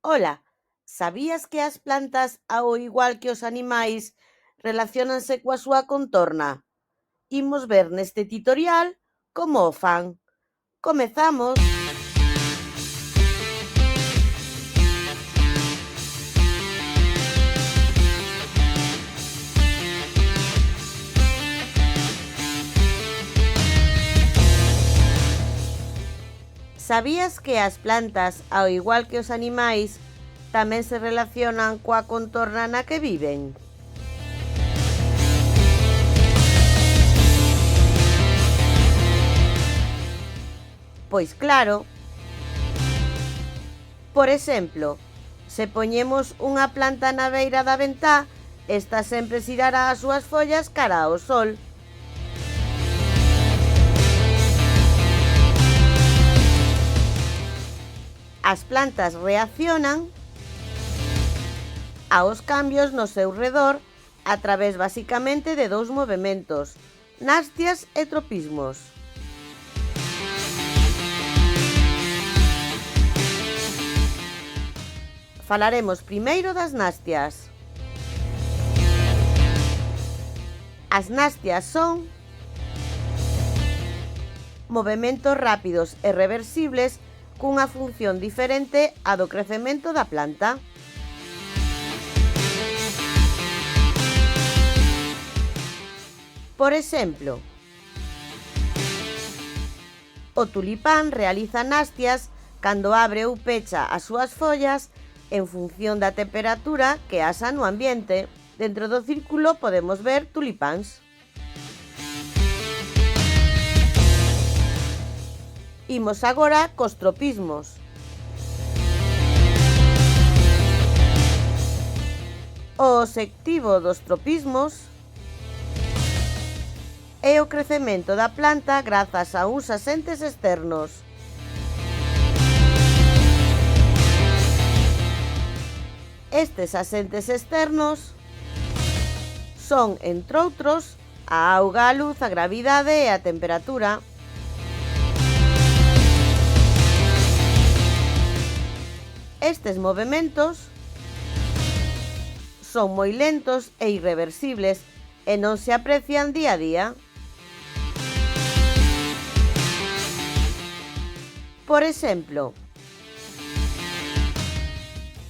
Ola, sabías que as plantas, ao igual que os animais, relaciónanse coa súa contorna? Imos ver neste tutorial como o fan. Comezamos! Sabías que as plantas, ao igual que os animais, tamén se relacionan coa contorna na que viven? Pois claro. Por exemplo, se poñemos unha planta na beira da ventá, esta sempre xirará as súas follas cara ao sol. As plantas reaccionan aos cambios no seu redor a través basicamente de dous movementos: nastias e tropismos. Falaremos primeiro das nastias. As nastias son movementos rápidos e reversibles cunha función diferente á do crecemento da planta. Por exemplo, o tulipán realiza nastias cando abre ou pecha as súas follas en función da temperatura que haxa no ambiente. Dentro do círculo podemos ver tulipáns. Imos agora cos tropismos. O obxectivo dos tropismos é o crecemento da planta grazas a uns axentes externos. Estes axentes externos son, entre outros, a auga, a luz, a gravidade e a temperatura. Estes movementos son moi lentos e irreversibles e non se aprecian día a día. Por exemplo,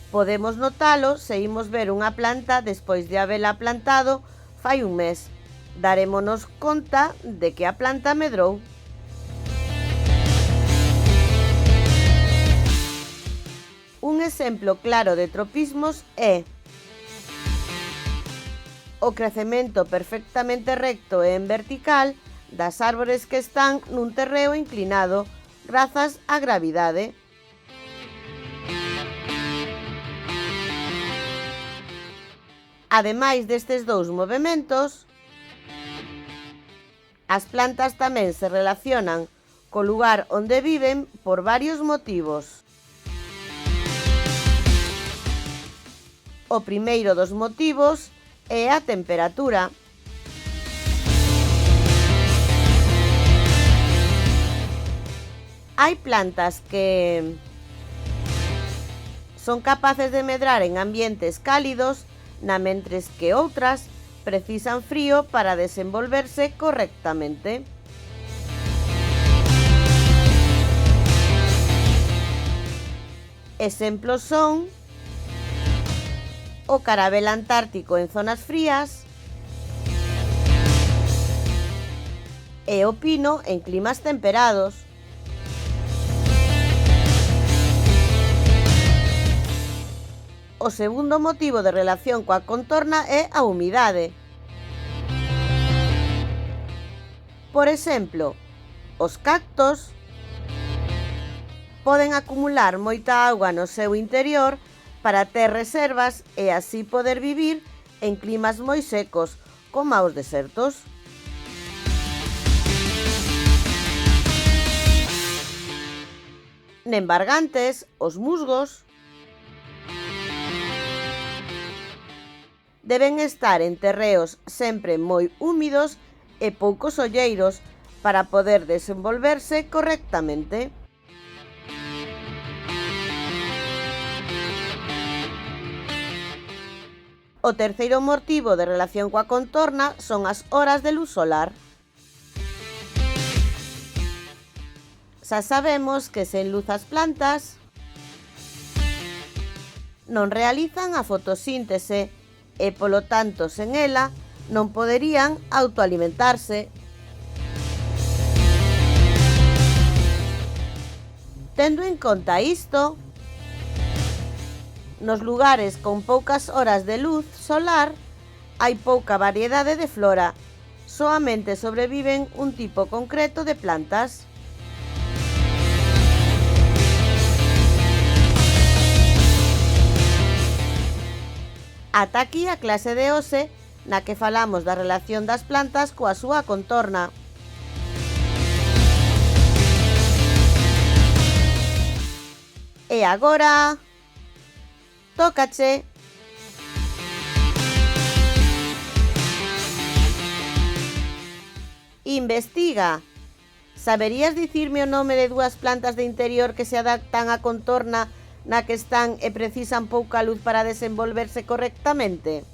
podemos notalo se imos ver unha planta despois de habela plantado fai un mes. Darémonos conta de que a planta medrou. Un exemplo claro de tropismos é o crecemento perfectamente recto e en vertical das árbores que están nun terreo inclinado grazas á gravidade. Ademais destes dous movementos, as plantas tamén se relacionan co lugar onde viven por varios motivos. O primeiro dos motivos é a temperatura. Hai plantas que son capaces de medrar en ambientes cálidos, namentres que outras precisan frío para desenvolverse correctamente. Exemplos son o carabel antártico en zonas frías e o pino en climas temperados. O segundo motivo de relación coa contorna é a humidade. Por exemplo, os cactos poden acumular moita auga no seu interior para ter reservas e así poder vivir en climas moi secos, como os desertos. Nembargantes, os musgos, deben estar en terreos sempre moi húmidos e poucos olleiros para poder desenvolverse correctamente. O terceiro motivo de relación coa contorna son as horas de luz solar. Xa sabemos que sen luz as plantas non realizan a fotosíntese e, polo tanto, sen ela non poderían autoalimentarse. Tendo en conta isto, nos lugares con poucas horas de luz solar hai pouca variedade de flora, soamente sobreviven un tipo concreto de plantas. Ata aquí a clase de hoxe na que falamos da relación das plantas coa súa contorna. E agora tócache. Investiga. Saberías dicirme o nome de dúas plantas de interior que se adaptan á contorna na que están e precisan pouca luz para desenvolverse correctamente?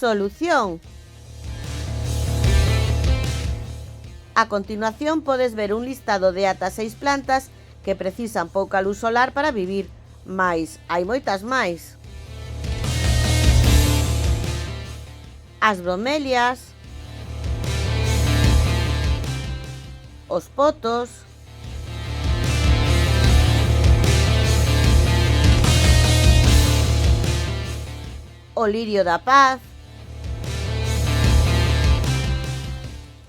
Solución. A continuación podes ver un listado de ata 6 plantas que precisan pouca luz solar para vivir, mais hai moitas máis. As bromelias, os potos, o lirio da paz,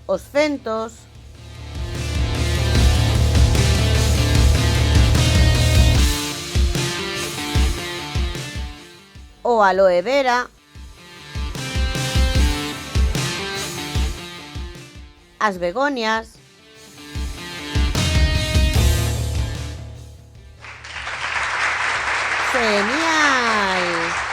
os fentos, o aloe vera, as begonias. ¡Genial!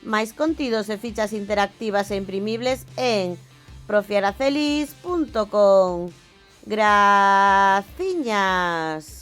Máis contidos e fichas interactivas e imprimibles en profiaracelis.com. Graciñas.